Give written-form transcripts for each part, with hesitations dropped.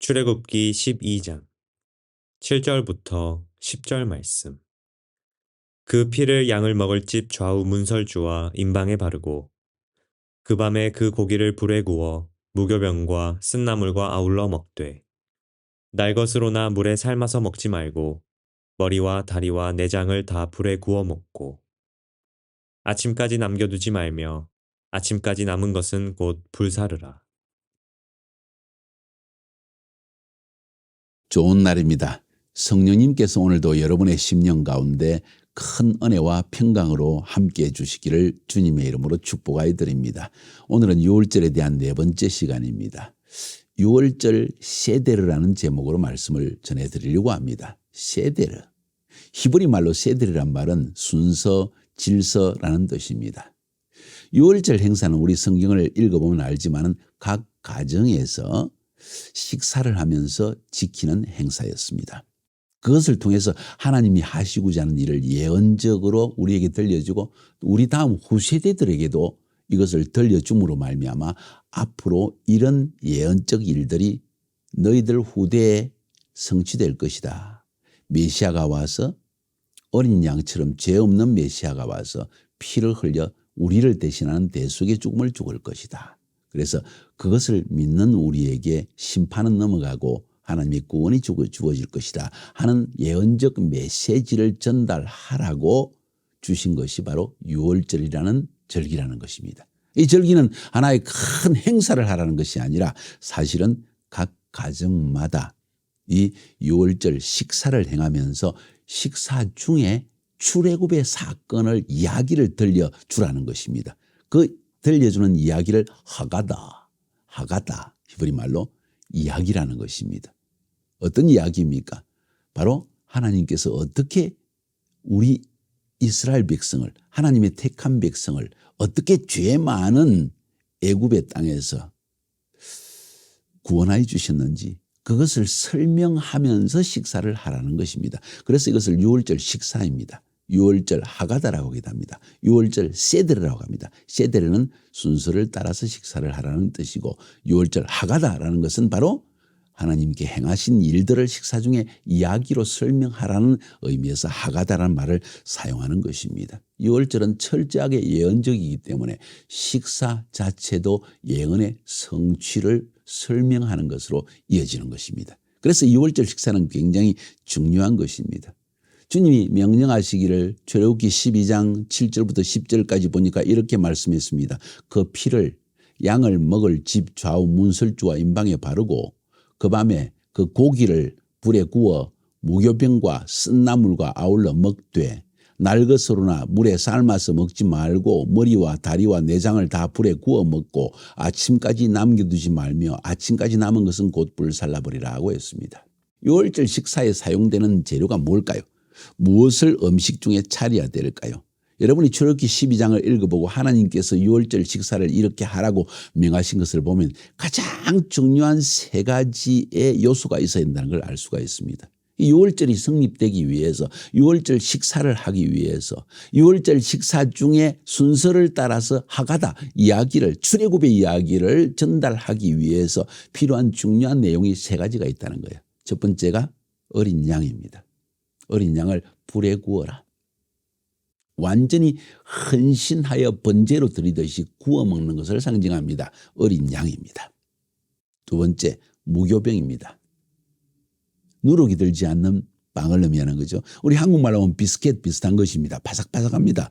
출애굽기 12장 7절부터 10절 말씀. 그 피를 양을 먹을 집 좌우 문설주와 임방에 바르고 그 밤에 그 고기를 불에 구워 무교병과 쓴나물과 아울러 먹되 날것으로나 물에 삶아서 먹지 말고 머리와 다리와 내장을 다 불에 구워 먹고 아침까지 남겨두지 말며 아침까지 남은 것은 곧 불사르라. 좋은 날입니다. 성령님께서 오늘도 여러분의 심령 가운데 큰 은혜와 평강으로 함께해 주시기를 주님의 이름으로 축복하여 드립니다. 오늘은 6월절에 대한 네 번째 시간입니다. 6월절 세데르라는 제목으로 말씀을 전해드리려고 합니다. 세데르. 히브리 말로 세데르란 말은 순서, 질서라는 뜻입니다. 6월절 행사는 우리 성경을 읽어보면 알지만 각 가정에서 식사를 하면서 지키는 행사였습니다. 그것을 통해서 하나님이 하시고자 하는 일을 예언적으로 우리에게 들려주고 우리 다음 후세대들에게도 이것을 들려줌으로 말미암아 앞으로 이런 예언적 일들이 너희들 후대에 성취될 것이다. 메시아가 와서 어린 양처럼 죄 없는 메시아가 와서 피를 흘려 우리를 대신하는 대속의 죽음을 죽을 것이다. 그래서 그것을 믿는 우리에게 심판은 넘어가고 하나님의 구원이 주어질 것이다 하는 예언적 메시지를 전달하라고 주신 것이 바로 6월절이라는 절기라는 것입니다. 이 절기는 하나의 큰 행사를 하라는 것이 아니라 사실은 각 가정마다 이 6월절 식사를 행하면서 식사 중에 출애굽의 사건을 이야기를 들려주라는 것입니다. 그 들려주는 이야기를 하가다 히브리 말로 이야기라는 것입니다. 어떤 이야기입니까? 바로 하나님께서 어떻게 우리 이스라엘 백성을 하나님의 택한 백성을 어떻게 죄 많은 애굽의 땅에서 구원하여 주셨는지 그것을 설명하면서 식사를 하라는 것입니다. 그래서 이것을 6월절 식사입니다. 6월절 하가다라고 하기도 합니다. 6월절 세데르라고 합니다. 세데르는 순서를 따라서 식사를 하라는 뜻이고 6월절 하가다라는 것은 바로 하나님께 행하신 일들을 식사 중에 이야기로 설명하라는 의미에서 하가다라는 말을 사용하는 것입니다. 6월절은 철저하게 예언적이기 때문에 식사 자체도 예언의 성취를 설명하는 것으로 이어지는 것입니다. 그래서 6월절 식사는 굉장히 중요한 것입니다. 주님이 명령하시기를 출애굽기 12장 7절부터 10절까지 보니까 이렇게 말씀했습니다. 그 피를 양을 먹을 집 좌우 문설주와 임방에 바르고 그 밤에 그 고기를 불에 구워 무교병과 쓴나물과 아울러 먹되 날것으로나 물에 삶아서 먹지 말고 머리와 다리와 내장을 다 불에 구워 먹고 아침까지 남겨두지 말며 아침까지 남은 것은 곧 불살라버리라고 했습니다. 6월절 식사에 사용되는 재료가 뭘까요? 무엇을 음식 중에 차려야 될까요? 여러분이 출애굽기 12장을 읽어보고 하나님께서 6월절 식사를 이렇게 하라고 명하신 것을 보면 가장 중요한 세 가지의 요소가 있어야 된다는 걸 알 수가 있습니다. 이 6월절이 성립되기 위해서 6월절 식사를 하기 위해서 6월절 식사 중에 순서를 따라서 하가다 이야기를 출애굽의 이야기를 전달하기 위해서 필요한 중요한 내용이 세 가지가 있다는 거예요. 첫 번째가 어린 양입니다. 어린 양을 불에 구워라. 완전히 헌신하여 번제로 드리듯이 구워 먹는 것을 상징합니다. 어린 양입니다. 두 번째, 무교병입니다. 누룩이 들지 않는 빵을 의미하는 거죠. 우리 한국말로 하면 비스켓 비슷한 것입니다. 바삭바삭합니다.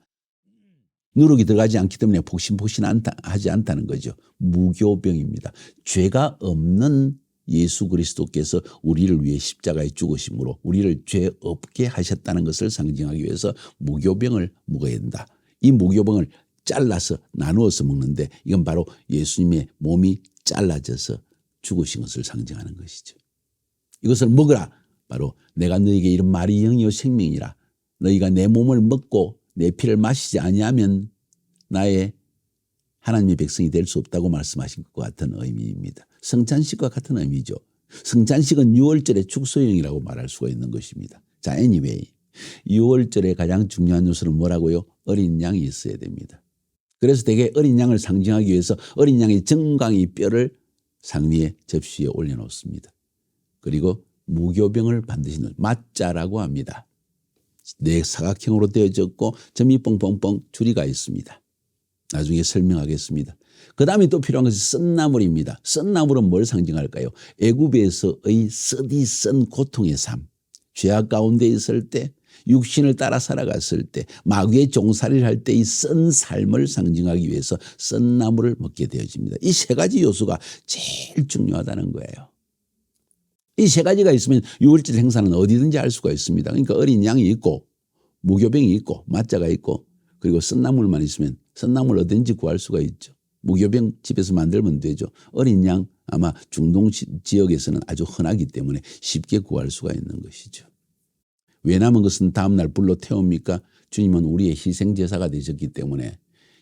누룩이 들어가지 않기 때문에 폭신폭신하지 않다는 거죠. 무교병입니다. 죄가 없는 예수 그리스도께서 우리를 위해 십자가에 죽으심으로 우리를 죄 없게 하셨다는 것을 상징하기 위해서 무교병을 먹어야 된다. 이 무교병을 잘라서 나누어서 먹는데 이건 바로 예수님의 몸이 잘라져서 죽으신 것을 상징하는 것이죠. 이것을 먹으라. 바로 내가 너에게 이런 말이 영이요 생명이라. 너희가 내 몸을 먹고 내 피를 마시지 아니하면 나의 하나님의 백성이 될 수 없다고 말씀하신 것과 같은 의미입니다. 성찬식과 같은 의미죠. 성찬식은 6월절의 축소형이라고 말할 수가 있는 것입니다. 자, anyway 6월절의 가장 중요한 요소는 뭐라고요? 어린 양이 있어야 됩니다. 그래서 대개 어린 양을 상징하기 위해서 어린 양의 정강이 뼈를 상위에 접시에 올려놓습니다. 그리고 무교병을 반드시 넣는 맞자라고 합니다. 네 사각형으로 되어졌고 점이 뻥뻥뻥 줄이가 있습니다. 나중에 설명하겠습니다. 그 다음에 또 필요한 것이 썬나물입니다. 썬나물은 뭘 상징할까요? 애굽에서의 쓰디 쓴 고통의 삶. 죄악 가운데 있을 때, 육신을 따라 살아갔을 때, 마귀의 종살이를 할 때 이 쓴 삶을 상징하기 위해서 썬나물을 먹게 되어집니다. 이 세 가지 요소가 제일 중요하다는 거예요. 이 세 가지가 있으면 유월절 행사는 어디든지 할 수가 있습니다. 그러니까 어린 양이 있고 무교병이 있고 맞자가 있고 그리고 썬나물만 있으면 썬나물 어딘지 구할 수가 있죠. 무교병 집에서 만들면 되죠. 어린 양 아마 중동 지역에서는 아주 흔하기 때문에 쉽게 구할 수가 있는 것이죠. 왜 남은 것은 다음날 불로 태웁니까? 주님은 우리의 희생제사가 되셨기 때문에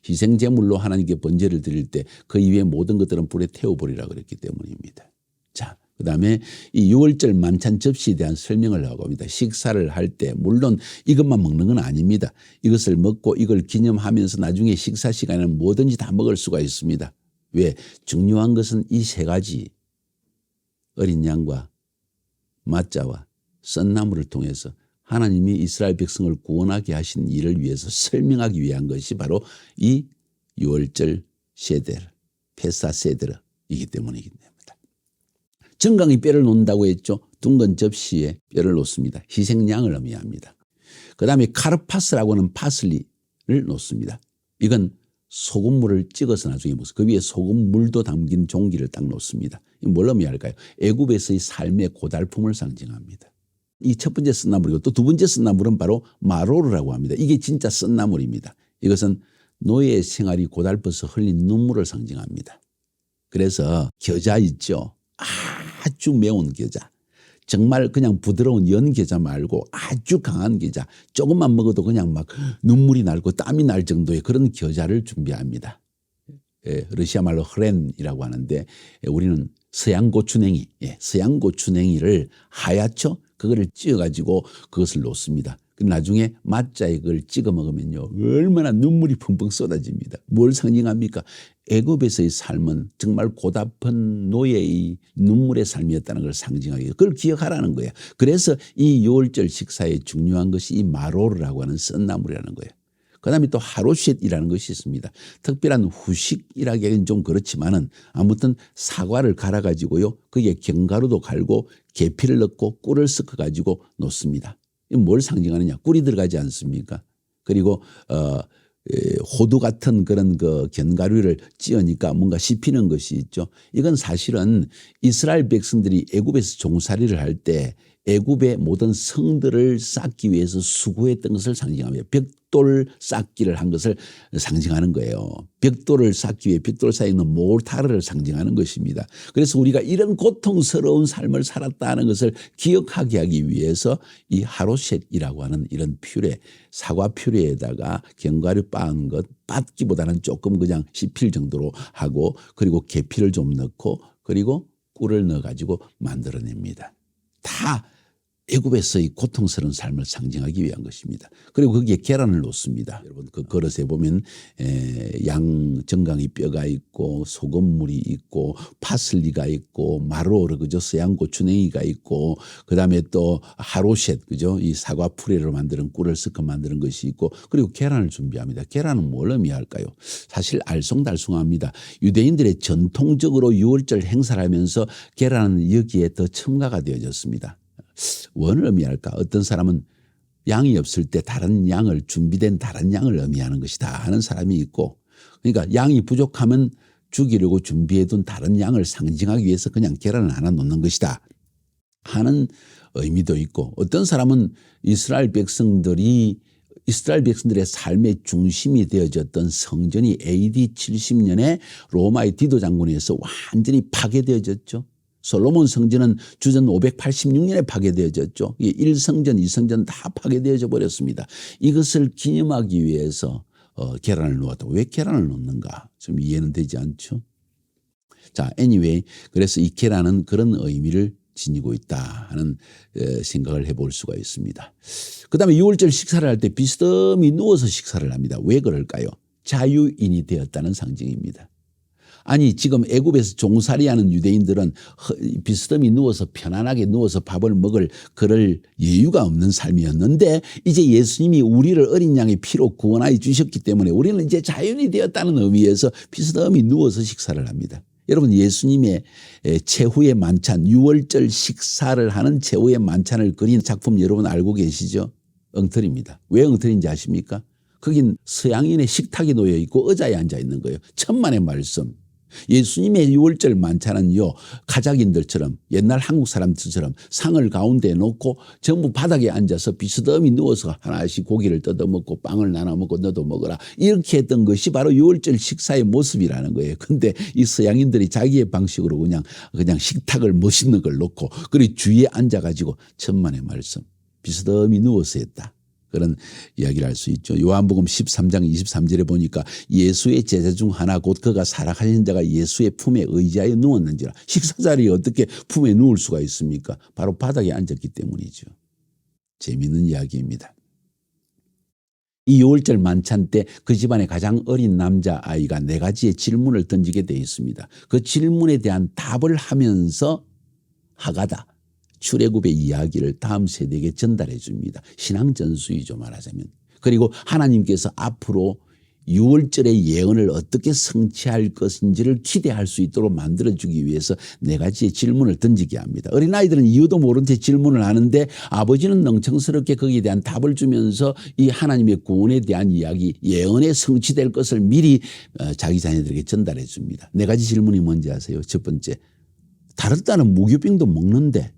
희생제물로 하나님께 번제를 드릴 때 그 이외의 모든 것들은 불에 태워버리라 그랬기 때문입니다. 자, 그 다음에 이 6월절 만찬 접시에 대한 설명을 하고 합니다. 식사를 할 때 물론 이것만 먹는 건 아닙니다. 이것을 먹고 이걸 기념하면서 나중에 식사 시간에는 뭐든지 다 먹을 수가 있습니다. 왜? 중요한 것은 이 세 가지 어린 양과 맞자와 썬나물을 통해서 하나님이 이스라엘 백성을 구원하게 하신 일을 위해서 설명하기 위한 것이 바로 이 6월절 세데르, 페사 세데르이기 때문이기 때문입니다. 정강이 뼈를 놓는다고 했죠. 둥근 접시에 뼈를 놓습니다. 희생양을 의미합니다. 그 다음에 카르파스라고 하는 파슬리를 놓습니다. 이건 소금물을 찍어서 나중에 먹어요. 그 위에 소금물도 담긴 종기를 딱 놓습니다. 이건 뭘 의미할까요? 애굽에서의 삶의 고달픔을 상징합니다. 이 첫 번째 썬나물이고 또 두 번째 썬나물은 바로 마로르라고 합니다. 이게 진짜 썬나물입니다. 이것은 노예의 생활이 고달퍼서 흘린 눈물을 상징합니다. 그래서 겨자 있죠. 아주 매운 겨자. 정말 그냥 부드러운 연 겨자 말고 아주 강한 겨자. 조금만 먹어도 그냥 막 눈물이 날고 땀이 날 정도의 그런 겨자를 준비합니다. 러시아 말로 흐렌이라고 하는데 우리는 서양 고추냉이, 서양 고추냉이를 하얗죠? 그거를 찧어가지고 그것을 놓습니다. 나중에 맞자에 그걸 찍어 먹으면요 얼마나 눈물이 펑펑 쏟아집니다. 뭘 상징합니까? 애굽에서의 삶은 정말 고달픈 노예의 눈물의 삶이었다는 걸 상징하기 위해서 그걸 기억하라는 거예요. 그래서 이 6월절 식사에 중요한 것이 이 마로르라고 하는 썬나물이라는 거예요. 그 다음에 또 하로셋이라는 것이 있습니다. 특별한 후식이라기에는 좀 그렇지만은 아무튼 사과를 갈아가지고요. 거기에 견과류도 갈고 계피를 넣고 꿀을 섞어가지고 놓습니다. 뭘 상징하느냐? 꿀이 들어가지 않습니까? 그리고 호두 같은 그런 그 견과류를 찧으니까 뭔가 씹히는 것이 있죠. 이건 사실은 이스라엘 백성들이 애굽에서 종살이를 할 때 애굽의 모든 성들을 쌓기 위해서 수고했던 것을 상징합니다. 벽돌 쌓기를 한 것을 상징하는 거예요. 벽돌을 쌓기 위해 벽돌 사이에 있는 모르타르를 상징하는 것입니다. 그래서 우리가 이런 고통스러운 삶을 살았다는 것을 기억하게 하기 위해서 이 하로셋이라고 하는 이런 퓨레, 사과 퓨레에다가 견과류 빻은 것, 빻기보다는 조금 그냥 씹힐 정도로 하고 그리고 계피를 좀 넣고 그리고 꿀을 넣어가지고 만들어냅니다. 다 애굽에서의 고통스러운 삶을 상징하기 위한 것입니다. 그리고 거기에 계란을 놓습니다. 여러분 그 그릇에 보면 양 정강이 뼈가 있고 소금물이 있고 파슬리가 있고 마로르 그죠 서양 고추냉이가 있고 그다음에 또 하로셋 그죠 이 사과 푸레로 만드는 꿀을 섞어 만드는 것이 있고 그리고 계란을 준비합니다. 계란은 뭘 의미할까요? 사실 알쏭달쏭합니다. 유대인들의 전통적으로 6월절 행사를 하면서 계란은 여기에 더 첨가가 되어졌습니다. 원을 의미할까? 어떤 사람은 양이 없을 때 다른 양을 준비된 다른 양을 의미하는 것이다 하는 사람이 있고 그러니까 양이 부족하면 죽이려고 준비해둔 다른 양을 상징하기 위해서 그냥 계란을 하나 놓는 것이다 하는 의미도 있고 어떤 사람은 이스라엘 백성들의 삶의 중심이 되어졌던 성전이 AD 70년에 로마의 디도 장군에 의해서 완전히 파괴되어졌죠. 솔로몬 성전은 주전 586년에 파괴되어졌죠. 1성전, 2성전 다 파괴되어져 버렸습니다. 이것을 기념하기 위해서 계란을 놓았다. 왜 계란을 놓는가? 좀 이해는 되지 않죠. 자, anyway, 그래서 이 계란은 그런 의미를 지니고 있다 하는 생각을 해볼 수가 있습니다. 그 다음에 6월절 식사를 할 때 비스듬히 누워서 식사를 합니다. 왜 그럴까요? 자유인이 되었다는 상징입니다. 아니 지금 애굽에서 종살이하는 유대인들은 비스듬히 누워서 편안하게 누워서 밥을 먹을 그럴 여유가 없는 삶이었는데 이제 예수님이 우리를 어린 양의 피로 구원하여 주셨기 때문에 우리는 이제 자연이 되었다는 의미에서 비스듬히 누워서 식사를 합니다. 여러분 예수님의 최후의 만찬 6월절 식사를 하는 최후의 만찬을 그린 작품 여러분 알고 계시죠? 엉터리입니다. 왜 엉터리인지 아십니까? 거긴 서양인의 식탁이 놓여 있고 의자에 앉아 있는 거예요. 천만의 말씀. 예수님의 6월절 만찬은요 가작인들처럼 옛날 한국 사람들처럼 상을 가운데에 놓고 전부 바닥에 앉아서 비스듬히 누워서 하나씩 고기를 뜯어먹고 빵을 나눠 먹고 너도 먹어라 이렇게 했던 것이 바로 6월절 식사의 모습이라는 거예요. 근데 이 서양인들이 자기의 방식으로 그냥 식탁을 멋있는 걸 놓고 그리고 주위에 앉아가지고 천만의 말씀 비스듬히 누워서 했다. 그런 이야기를 할 수 있죠. 요한복음 13장 23절에 보니까 예수의 제자 중 하나 곧 그가 살아가신 자가 예수의 품에 의지하여 누웠는지라. 식사 자리에 어떻게 품에 누울 수가 있습니까? 바로 바닥에 앉았기 때문이죠. 재미있는 이야기입니다. 이 6월절 만찬 때 그 집안의 가장 어린 남자아이가 4가지의 질문을 던지게 되어 있습니다. 그 질문에 대한 답을 하면서 하가다. 출애굽의 이야기를 다음 세대에게 전달해 줍니다. 신앙 전수이죠 말하자면. 그리고 하나님께서 앞으로 6월절의 예언을 어떻게 성취할 것인지를 기대할 수 있도록 만들어주기 위해서 4가지의 질문을 던지게 합니다. 어린아이들은 이유도 모른 채 질문을 하는데 아버지는 능청스럽게 거기에 대한 답을 주면서 이 하나님의 구원에 대한 이야기, 예언에 성취될 것을 미리 자기 자녀들에게 전달해 줍니다. 4가지 질문이 뭔지 아세요? 첫 번째, 다른 딸은 무교병도 먹는데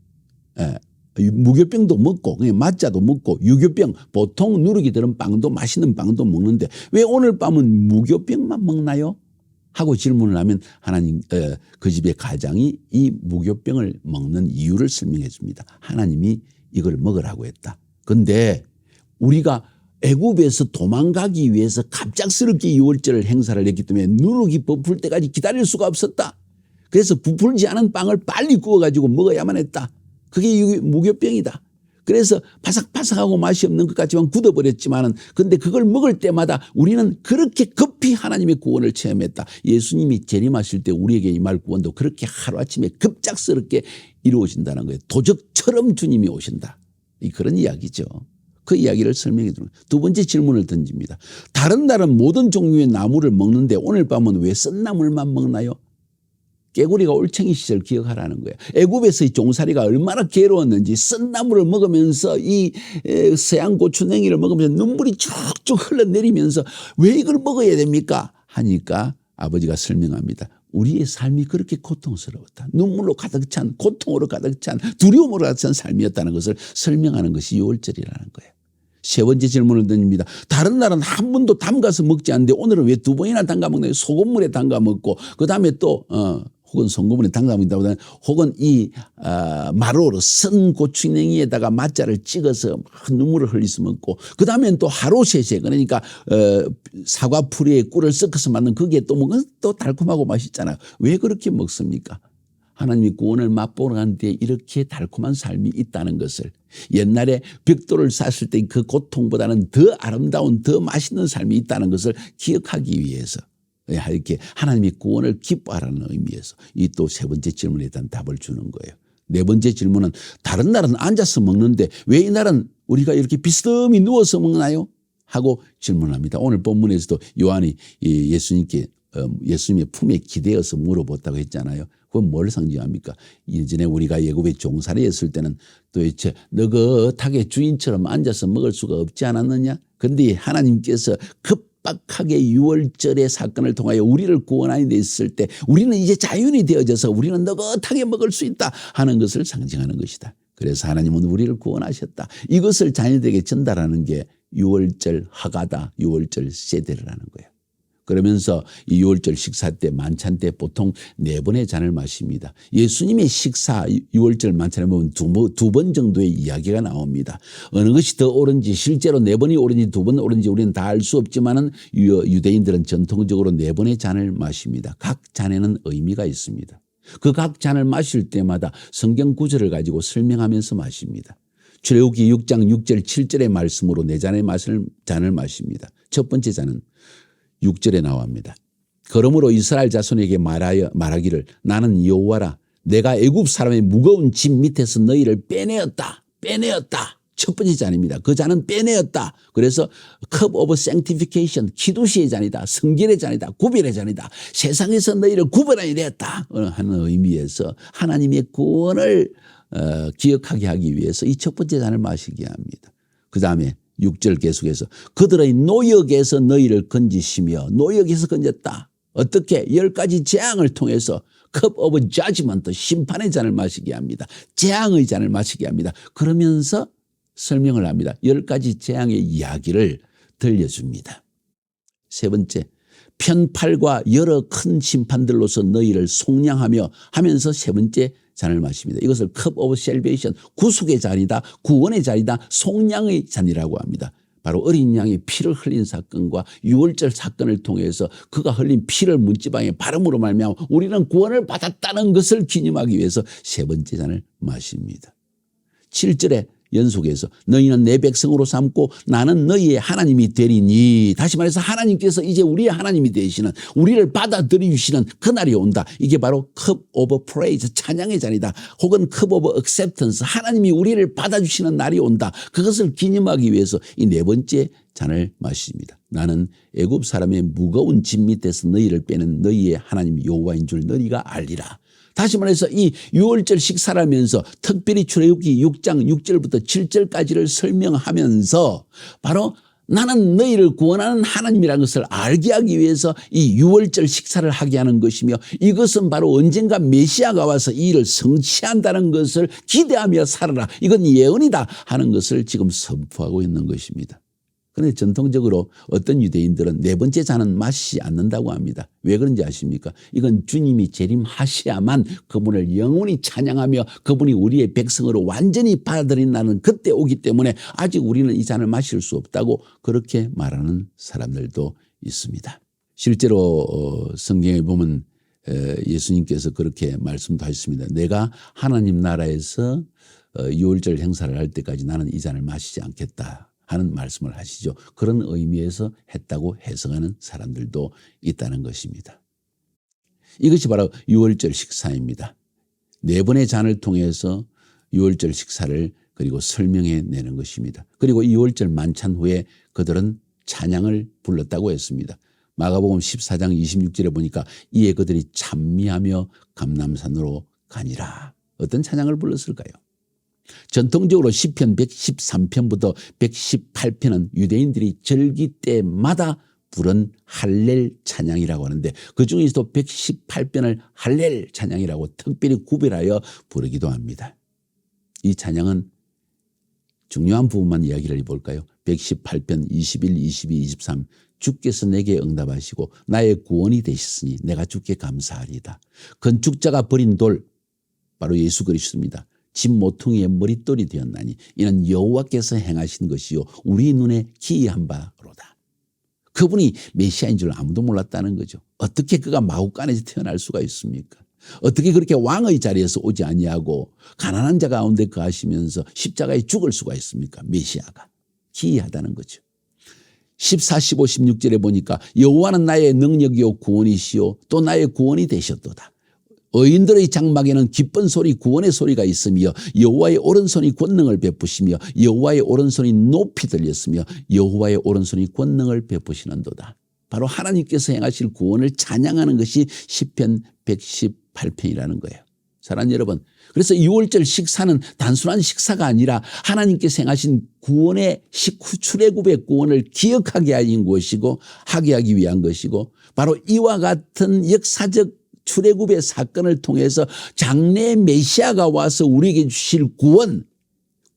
무교병도 먹고 그냥 맞자도 먹고 유교병 보통 누룩이 들은 빵도 맛있는 빵도 먹는데 왜 오늘 밤은 무교병만 먹나요? 하고 질문을 하면 하나님 그 집의 가장이 이 무교병을 먹는 이유를 설명해 줍니다. 하나님이 이걸 먹으라고 했다. 그런데 우리가 애굽에서 도망가기 위해서 갑작스럽게 6월절을 행사를 했기 때문에 누룩이 부풀 때까지 기다릴 수가 없었다. 그래서 부풀지 않은 빵을 빨리 구워가지고 먹어야만 했다. 그게 무교병이다. 그래서 바삭바삭하고 맛이 없는 것 같지만 굳어버렸지만은 근데 그걸 먹을 때마다 우리는 그렇게 급히 하나님의 구원을 체험했다. 예수님이 재림하실 때 우리에게 임할 구원도 그렇게 하루아침에 급작스럽게 이루어진다는 거예요. 도적처럼 주님이 오신다. 그런 이야기죠. 그 이야기를 설명해 주는 거예요. 두 번째 질문을 던집니다. 다른 날은 모든 종류의 나무를 먹는데 오늘 밤은 왜 쓴 나물만 먹나요? 깨구리가 올챙이 시절 기억하라는 거예요. 애굽에서의 종살이가 얼마나 괴로웠는지 쓴 나물을 먹으면서 이 서양 고추냉이를 먹으면서 눈물이 쭉쭉 흘러내리면서 왜 이걸 먹어야 됩니까? 하니까 아버지가 설명합니다. 우리의 삶이 그렇게 고통스러웠다. 눈물로 가득 찬, 고통으로 가득 찬, 두려움으로 가득 찬 삶이었다는 것을 설명하는 것이 6월절이라는 거예요. 세 번째 질문을 던집니다. 다른 날은 한 번도 담가서 먹지 않는데 오늘은 왜 2번이나 담가 먹나요? 소금물에 담가 먹고 그다음에 또 혹은 소금물에 담가 먹다보다는 혹은 이 마로로 쓴 고추냉이에다가 맛자를 찍어서 눈물을 흘리서 먹고 그다음엔 또 하로셋에 그러니까 사과 풀에 꿀을 섞어서 만든 그게 또 먹으면 또 달콤하고 맛있잖아요. 왜 그렇게 먹습니까? 하나님이 구원을 맛보러 가는데 이렇게 달콤한 삶이 있다는 것을 옛날에 벽돌을 쌌을 때 그 고통보다는 더 아름다운 더 맛있는 삶이 있다는 것을 기억하기 위해서 이렇게 하나님의 구원을 기뻐하라는 의미에서 이 또 세 번째 질문에 대한 답을 주는 거예요. 네 번째 질문은 다른 날은 앉아서 먹는데 왜 이 날은 우리가 이렇게 비스듬히 누워서 먹나요? 하고 질문합니다. 오늘 본문에서도 요한이 예수님께 예수님의 품에 기대어서 물어봤다고 했잖아요. 그건 뭘 상징합니까? 예전에 우리가 애굽에 종살이 했을 때는 도대체 느긋하게 주인처럼 앉아서 먹을 수가 없지 않았느냐? 그런데 하나님께서 급박하게 6월절의 사건을 통하여 우리를 구원하여 냈을 때 우리는 이제 자연이 되어져서 우리는 느긋하게 먹을 수 있다 하는 것을 상징하는 것이다. 그래서 하나님은 우리를 구원하셨다. 이것을 자녀들에게 전달하는 게 6월절 하가다, 6월절 세대라는 거예요. 그러면서 이 6월절 식사 때 만찬 때 보통 4번의 잔을 마십니다. 예수님의 식사 6월절 만찬에 보면 두 번 정도의 이야기가 나옵니다. 어느 것이 더 옳은지 실제로 4번이 옳은지 2번 옳은지 우리는 다 알 수 없지만은 유대인들은 전통적으로 4번의 잔을 마십니다. 각 잔에는 의미가 있습니다. 그 각 잔을 마실 때마다 성경 구절을 가지고 설명하면서 마십니다. 출애굽기 6장 6절 7절의 말씀으로 4잔의 잔을 마십니다. 첫 번째 잔은 6절에 나옵니다. 그러므로 이스라엘 자손에게 말하기를 나는 여호와라. 내가 애굽 사람의 무거운 짐 밑에서 너희를 빼내었다. 첫 번째 잔입니다. 그 잔은 빼내었다. 그래서 cup of sanctification, 기도시의 잔이다. 성결의 잔이다. 구별의 잔이다. 세상에서 너희를 구별하게 되었다 하는 의미에서 하나님의 구원을 기억하게 하기 위해서 이 첫 번째 잔을 마시게 합니다. 그 다음에 6절 계속해서 그들의 노역에서 너희를 건지시며 노역에서 건졌다. 어떻게? 10가지 재앙을 통해서 cup of judgment, 심판의 잔을 마시게 합니다. 재앙의 잔을 마시게 합니다. 그러면서 설명을 합니다. 10가지 재앙의 이야기를 들려줍니다. 세 번째, 편팔과 여러 큰 심판들로서 너희를 속량하며 하면서 세 번째 잔을 마십니다. 이것을 cup of salvation, 구속의 잔이다, 구원의 잔이다, 속량의 잔이라고 합니다. 바로 어린 양이 피를 흘린 사건과 유월절 사건을 통해서 그가 흘린 피를 문지방에 바름으로 말미암아 우리는 구원을 받았다는 것을 기념하기 위해서 세 번째 잔을 마십니다. 7절에 연속해서 너희는 내 백성으로 삼고 나는 너희의 하나님이 되리니, 다시 말해서 하나님께서 이제 우리의 하나님이 되시는, 우리를 받아들이시는 그날이 온다. 이게 바로 cup of praise, 찬양의 잔이다. 혹은 cup of acceptance, 하나님이 우리를 받아주시는 날이 온다. 그것을 기념하기 위해서 이 네 번째 잔을 마십니다. 나는 애굽 사람의 무거운 짐 밑에서 너희를 빼는 너희의 하나님 여호와인 줄 너희가 알리라. 다시 말해서 이 유월절 식사를 하면서 특별히 출애굽기 6장 6절부터 7절까지를 설명하면서 바로 나는 너희를 구원하는 하나님이라는 것을 알게 하기 위해서 이 유월절 식사를 하게 하는 것이며, 이것은 바로 언젠가 메시아가 와서 이 일을 성취한다는 것을 기대하며 살아라, 이건 예언이다 하는 것을 지금 선포하고 있는 것입니다. 그런데 전통적으로 어떤 유대인들은 네 번째 잔은 마시지 않는다고 합니다. 왜 그런지 아십니까? 이건 주님이 재림하셔야만 그분을 영원히 찬양하며 그분이 우리의 백성으로 완전히 받아들인다는 그때 오기 때문에 아직 우리는 이 잔을 마실 수 없다고 그렇게 말하는 사람들도 있습니다. 실제로 성경에 보면 예수님께서 그렇게 말씀도 하셨습니다. 내가 하나님 나라에서 유월절 행사를 할 때까지 나는 이 잔을 마시지 않겠다 하는 말씀을 하시죠. 그런 의미에서 했다고 해석하는 사람들도 있다는 것입니다. 이것이 바로 유월절 식사입니다. 네 번의 잔을 통해서 유월절 식사를 그리고 설명해 내는 것입니다. 그리고 이 유월절 만찬 후에 그들은 찬양을 불렀다고 했습니다. 마가복음 14장 26절에 보니까 이에 그들이 찬미하며 감람산으로 가니라. 어떤 찬양을 불렀을까요? 전통적으로 시편 113편부터 118편은 유대인들이 절기 때마다 부른 할렐 찬양이라고 하는데, 그중에서도 118편을 할렐 찬양이라고 특별히 구별하여 부르기도 합니다. 이 찬양은 중요한 부분만 이야기를 해볼까요? 118편 21, 22, 23 주께서 내게 응답하시고 나의 구원이 되셨으니 내가 주께 감사하리이다. 건축자가 버린 돌 바로 예수 그리스도입니다. 집 모퉁이의 머릿돌이 되었나니 이는 여호와께서 행하신 것이요 우리 눈에 기이한 바로다. 그분이 메시아인 줄 아무도 몰랐다는 거죠. 어떻게 그가 마구간에서 태어날 수가 있습니까? 어떻게 그렇게 왕의 자리에서 오지 아니하고 가난한 자 가운데 거하시면서 십자가에 죽을 수가 있습니까? 메시아가 기이하다는 거죠. 14, 15, 16절에 보니까 여호와는 나의 능력이요 구원이시요 또 나의 구원이 되셨도다. 의인들의 장막에는 기쁜 소리 구원의 소리가 있으며 여호와의 오른손이 권능을 베푸시며 여호와의 오른손이 높이 들렸으며 여호와의 오른손이 권능을 베푸시는도다. 바로 하나님께서 행하실 구원을 찬양하는 것이 시편 118편이라는 거예요. 사랑하는 여러분, 그래서 유월절 식사는 단순한 식사가 아니라 하나님께서 행하신 구원의 출애굽의 구원을 기억하게 하는 것이고 하게 하기 위한 것이고, 바로 이와 같은 역사적 출애굽의 사건을 통해서 장래 메시아가 와서 우리에게 주실 구원,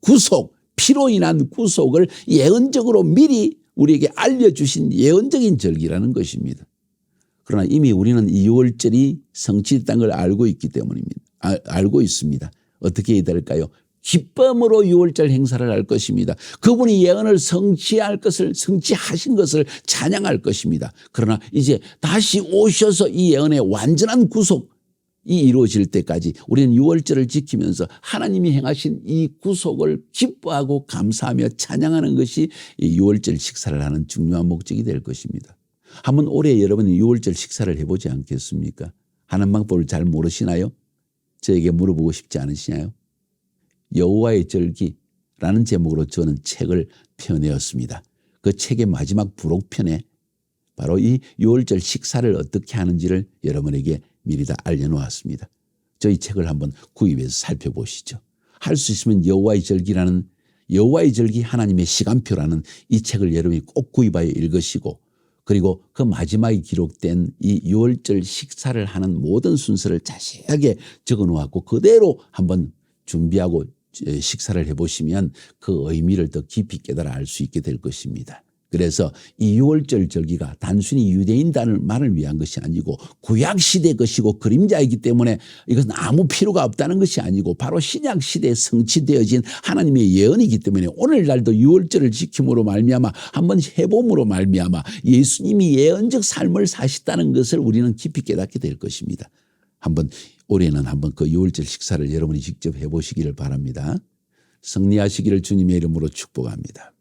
구속, 피로 인한 구속을 예언적으로 미리 우리에게 알려주신 예언적인 절기라는 것입니다. 그러나 이미 우리는 이 유월절이 성취됐다는 걸 알고 있기 때문입니다. 알고 있습니다. 어떻게 해야 될까요? 기쁨으로 유월절 행사를 할 것입니다. 그분이 예언을 성취하신 것을 찬양할 것입니다. 그러나 이제 다시 오셔서 이 예언의 완전한 구속이 이루어질 때까지 우리는 유월절을 지키면서 하나님이 행하신 이 구속을 기뻐하고 감사하며 찬양하는 것이 이 유월절 식사를 하는 중요한 목적이 될 것입니다. 한번 올해 여러분이 6월절 식사를 해보지 않겠습니까? 하는 방법을 잘 모르시나요? 저에게 물어보고 싶지 않으시나요? 여호와의 절기라는 제목으로 저는 책을 펴내었습니다. 그 책의 마지막 부록편에 바로 이 6월절 식사를 어떻게 하는지를 여러분에게 미리 다 알려놓았습니다. 저희 책을 한번 구입해서 살펴보시죠. 할 수 있으면 여호와의 절기 하나님의 시간표라는 이 책을 여러분이 꼭 구입하여 읽으시고, 그리고 그 마지막에 기록된 이 6월절 식사를 하는 모든 순서를 자세하게 적어놓았고 그대로 한번 준비하고 식사를 해보시면 그 의미를 더 깊이 깨달아 알 수 있게 될 것입니다. 그래서 이 6월절 절기가 단순히 유대인만을 위한 것이 아니고 구약시대 것이고 그림자이기 때문에 이것은 아무 필요가 없다는 것이 아니고 바로 신약시대에 성취되어진 하나님의 예언이기 때문에 오늘날도 6월절을 지킴으로 말미암아 한번 해봄으로 말미암아 예수님이 예언적 삶을 사셨다는 것을 우리는 깊이 깨닫게 될 것입니다. 올해는 한번 그 6월절 식사를 여러분이 직접 해보시기를 바랍니다. 승리하시기를 주님의 이름으로 축복합니다.